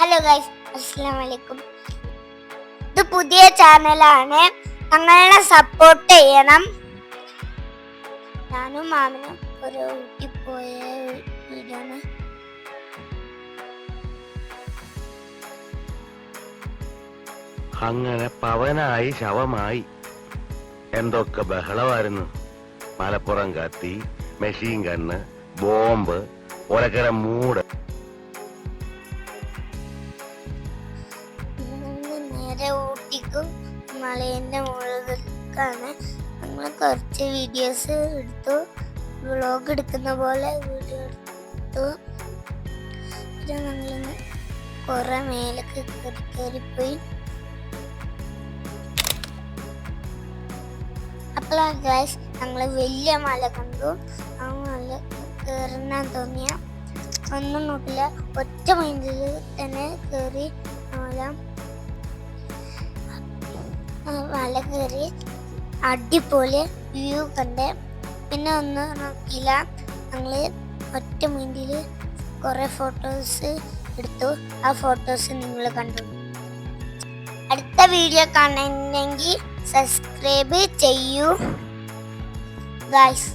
Hello guys, അസ്സലാമു അലൈക്കും. ഇത് പുതിയ ചാനലാണ്, ഞങ്ങളെ സപ്പോർട്ട് ചെയ്യണം. ഞാനും മാമനും ഒരു ഊട്ടി പോയ വീഡിയോ ആണ്. അങ്ങനെ പവനായി ശവമായി. എന്തൊക്കെ ബഹളമായിരുന്നു. മലപ്പുറം കത്തി, മെഷീൻ ഗണ്ണ്, ബോംബ്, ഒലക്കര മൂട്. നേരെ ഊട്ടിക്കും മലേന്റെ മുകളിലേക്കാണ്. ഞങ്ങൾ കുറച്ച് വീഡിയോസ് എടുത്തു, വ്ളോഗ് എടുക്കുന്ന പോലെ വീഡിയോ എടുത്തു. പിന്നെ ഞങ്ങളിന്ന് കുറെ മേലേക്ക് കയറിപ്പോയി. അപ്പോഴാണ് ഗൈസ് ഞങ്ങൾ വലിയ മല കണ്ടു. ആ മല കയറാൻ തോന്നിയ ഒന്നും നോക്കില്ല, ഒറ്റ മൈൻഡിൽ തന്നെ കയറി മല കയറി അടിപൊളി വ്യൂ കണ്ട്. പിന്നെ ഒന്നും നോക്കില്ല, ഞങ്ങൾ ഒറ്റ മൈൻഡിൽ കുറെ ഫോട്ടോസ് എടുത്തു. ആ ഫോട്ടോസ് നിങ്ങൾ കണ്ടു. അടുത്ത വീഡിയോ കാണണമെങ്കിൽ സബ്സ്ക്രൈബ് ചെയ്യൂ ഗൈസ്.